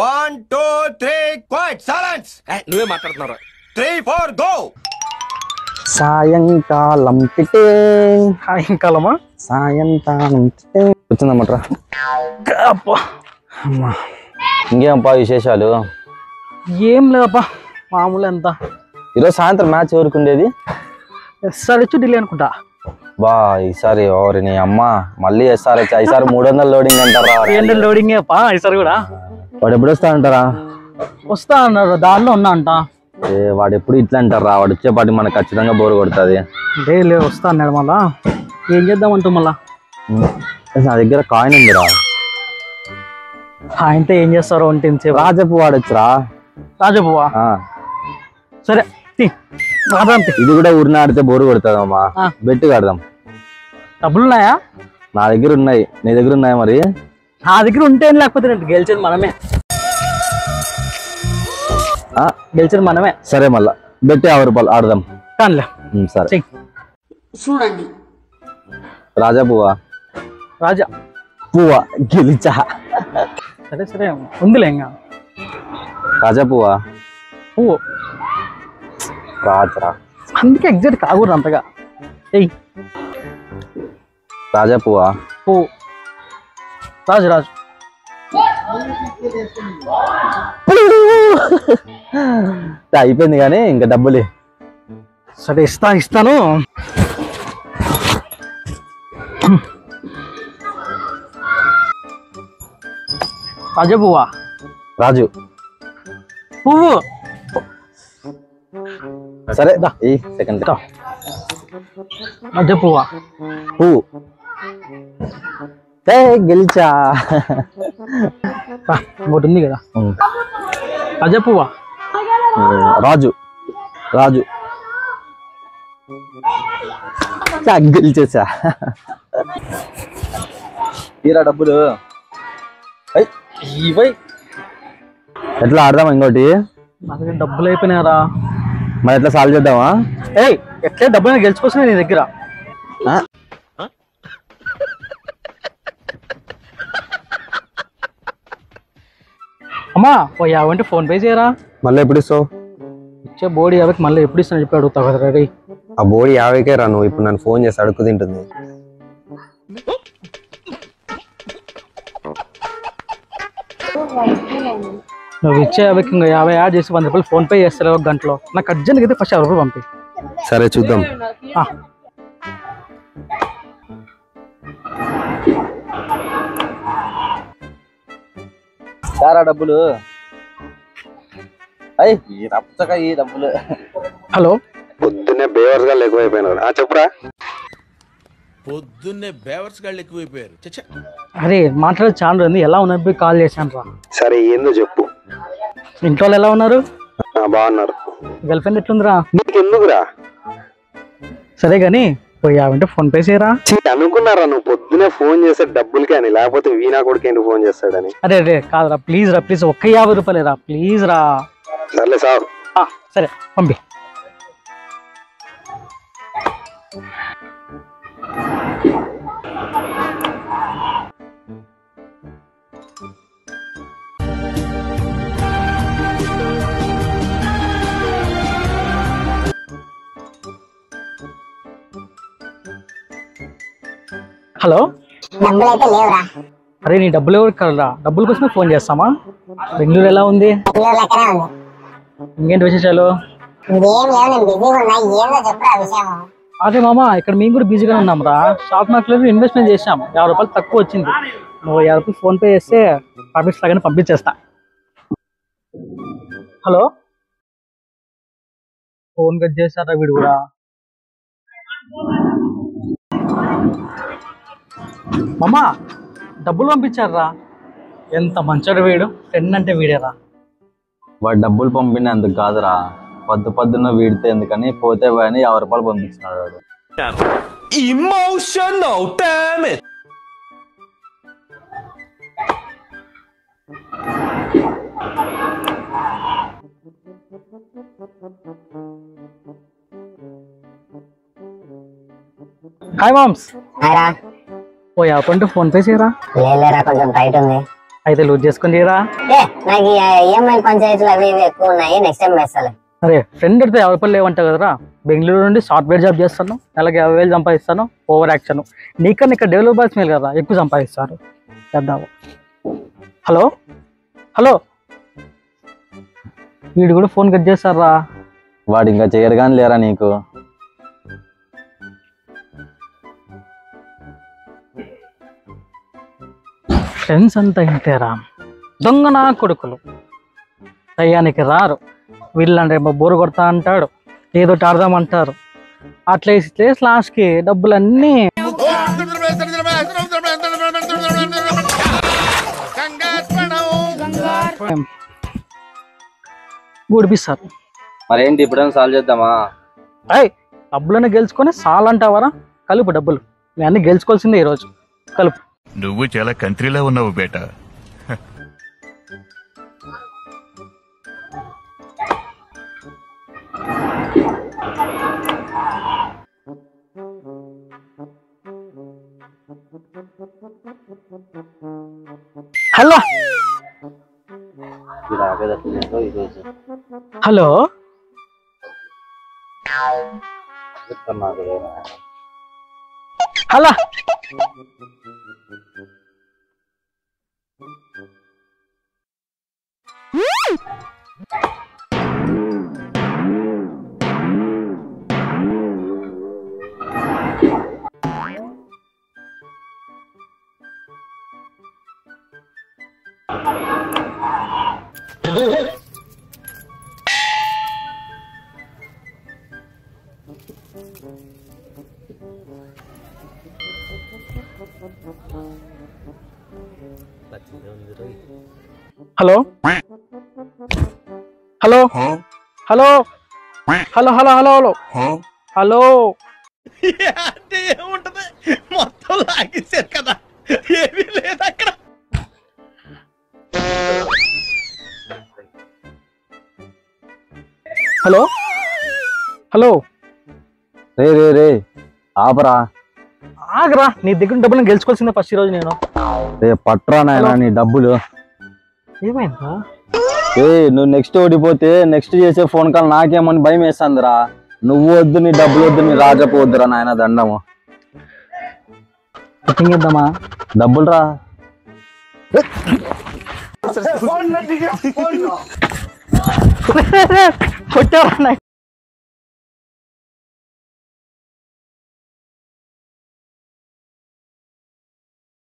1, 2, 3 quiet silence. నువ్వే మాట్లాడుతున్నారా? 3, 4 go. సాయంకాలం సాయంకాలమా? సాయంకాలం వచ్చిందన్నమాట. ఇంకేమప్పా విశేషాలు? ఏం లేదప్పా, మామూలు ఎంత. ఈరోజు సాయంత్రం మ్యాచ్ ఎవరికి ఉండేది? ఎస్ఆర్హెచ్ ఢిల్లీ అనుకుంటా. బా ఈసారి ఎవరిని అమ్మ మళ్ళీ ఎస్ఆర్హెచ్ ఈసారి 300 లోడింగ్ అంటారా? 300 లోడింగ్ ఈసారి కూడా. వాడు ఎప్పుడు వస్తా అంటారా? వస్తా అన్నారు, దారిలో ఉన్నా అంట. వాడు ఎప్పుడు ఇట్లా అంటారా? వాడు వచ్చేపాటి మనకు ఖచ్చితంగా బోరు కొడుతుంది. లే వస్తా అన్నాడు. మళ్ళా ఏం చేద్దామంటూ మళ్ళా నా దగ్గర కాయిన్ ఉందిరా. ఆయనతో ఏం చేస్తారో అంటే రాజపు వాడొచ్చురా. రాజపువ్వా? సరే ఇది కూడా ఊరిని ఆడితే బోరు కొడుతుందమ్మా. బెట్టు కడదాం. డబ్బులు ఉన్నాయా? నా దగ్గర ఉన్నాయి. నీ దగ్గర ఉన్నాయా? మరి నా దగ్గర ఉంటే లేకపోతే గెలిచేది మనమే. గెలిచేది మనమే. సరే మళ్ళా బెట్టి 50 రూపాయలు ఆడదాం. కానిలే. సరే చూడండి. రాజా పువ్వా? రాజా పువ్వా గెలిచా. సరే సరే ఉందిలే. ఇంకా రాజా పువ్వా? పువ్వు. రాజరా అందుకే ఎగ్జాక్ట్ కాకూడదు అంతగా. రాజా పువ్వా? పువ్వు. రాజు రాజు. అయిపోయింది కానీ ఇంకా డబ్బులు. సరే ఇస్తాను. రాజా పువ్వా? రాజు పువ్వు. సరే సెకండ్. రాజా పువ్వా? పువ్వు. గెలిచా. ఇంకోటి ఉంది కదా. రాజా పువ్వా? రాజు రాజు గెలిచేసా. తీరా డబ్బులు. ఎట్లా ఆడదామా? ఇంకోటి నా దగ్గర డబ్బులు అయిపోయినారా? మరి ఎట్లా సాల్వ్ చేద్దామా? ఎట్లా డబ్బులు గెలిచిపోతున్నాయి నీ దగ్గర. అమ్మా ఓ 50 ఫోన్ పే చేయరా. మళ్ళీ ఎప్పుడు ఇస్తావు? ఇచ్చే బోడి 50 మళ్ళీ ఎప్పుడు ఇస్తాను చెప్పి అడుగుతావు కదా. రెడీ ఆ బోడి 50కే రా. నువ్వు ఇప్పుడు నన్ను ఫోన్ చేసి అడుగు తింటుంది. నువ్వు ఇచ్చే 50 ఇంకా 50 యాడ్ చేసి 100 రూపాయలు ఫోన్ పే చేస్తారు ఒక గంటలో. నాకు అర్జెంట్గా అయితే ఫస్ట్ 60 రూపాయలు పంపి. సరే చూద్దాం. సారా డబ్బులు. ఈ డబ్బులు. హలో పొద్దున్నే బేవర్స్ గా ఎక్కువైపోయినారు. చెప్పురా. పొద్దున్నే బేవర్స్ గాళ్ళు ఎక్కువైపోయారు. అరే మాట్లాడే ఛానల్ ఉంది. ఎలా ఉన్నప్పుడు కాల్ చేశాను రా. సరే ఏందో చెప్పు. ఇంట్లో వాళ్ళు ఎలా ఉన్నారు? బాగున్నారు. గర్ల్ ఫ్రెండ్ ఎట్లుందిరా? నీకు ఎందుకురా? సరే గానీ పోయి 50 ఫోన్ పే చేయరా. అనుకున్నారా నువ్వు పొద్దునే ఫోన్ చేసే డబ్బులకి అని, లేకపోతే వీణా కొడుకు ఎందుకు ఫోన్ చేస్తాడని? అరే రే కాదురా, ప్లీజ్ రా, ప్లీజ్ ఒక్క 50 రూపాయలు రా, ప్లీజ్ రా. సర్లే సార్. సరే పంపి. హలో. అరే నీ డబ్బులు ఎవరు కలరా? డబ్బుల కోసమే ఫోన్ చేస్తామా? బెంగళూరు ఎలా ఉంది? ఇంకేంటి విశేషాలు? అదే మామా ఇక్కడ మేము కూడా బిజీగా ఉన్నాం రా. స్టాక్ మార్కెట్ ఇన్వెస్ట్మెంట్ చేసాం. 50 రూపాయలు తక్కువ వచ్చింది. నువ్వు 50 రూపాయలు ఫోన్ పే చేస్తే ప్రాఫిట్స్ లాగానే పంపించేస్తా. హలో. ఫోన్ కట్ చేస్తారా వీడు కూడా? మామా డబ్బులు పంపించారా? ఎంత మంచోడు వీడు. ఫ్రెండ్ అంటే వీడేరా. వాడు డబ్బులు పంపినందుకు కాదురా, పొద్దున్న వీడితే ఎందుకని పోతే పోయని 50 రూపాయలు పంపిస్తున్నాడు వాడు. Emotional damage. Hi moms. ఓ 50 ఫోన్ పే చేయరా. లేరా కొంచెం టైట్ ఉంది. అయితే లూజ్ చేసుకుని తీరా. నాకు ఈఎంఐ పంచాయతీలు అవి ఇవి ఎక్కువ ఉన్నాయి, నెక్స్ట్ టైం వేస్తాలే. అరే ఫ్రెండ్ అయితే 50 రూపాయలు లేవంటావు కదరా. బెంగళూరు నుండి సాఫ్ట్వేర్ జాబ్ చేస్తాను, నెలకి 50,000 సంపాదిస్తాను. Over action. నీకన్నా ఇక్కడ డెవలపర్స్ మేలు కదా, ఎక్కువ సంపాదిస్తారు. చేద్దాము. హలో హలో, వీడు కూడా ఫోన్ కట్ చేస్తారా. వాడు ఇంకా చేయరు కానీ లేరా నీకు. ఫ్రెండ్స్ అంతా ఇంతేరా, దొంగ నా కొడుకులు. టయానికి రారు. వీళ్ళంటే బోరు కొడతా అంటాడు, ఏదో ఆడదామంటారు. అట్లా లాస్ట్కి డబ్బులన్నీ ఊడిపిస్తారు. మరేంటి ఇప్పుడైనా సాల్వ్ చేద్దామా? అయ్ డబ్బులను గెలుచుకొని సాలంటావరా. కలుపు డబ్బులు, మేము అన్ని గెలుచుకోవాల్సిందే ఈరోజు. కలుపు. నువ్వు చాలా కంట్రీలో ఉన్నావు బేటా. Hello hello, hello hello hello hello hello hello hello hello hello. అంటే ఏముంటది, మొత్తం లాగేశారు కదా, ఏమీ లేదు అక్కడ. హలో హలో, రే రే రే ఆపరా. ఆగరా, నీ దగ్గర డబ్బులు గెలుచుకోవాల్సిందే ఫస్ట్ ఈరోజు నేను. రే పట్రా నాయనా నీ డబ్బులు. ఏమైందా? నువ్వు నెక్స్ట్ ఓడిపోతే నెక్స్ట్ చేసే ఫోన్ కాల్ నాకేమని భయం వేస్తుందిరా. నువ్వు వద్దు, నీ డబ్బులు వద్దు, నీ రాజపు వద్దురా నాయన, దండము. చేద్దామా? డబ్బులు రా. కొట్టావా?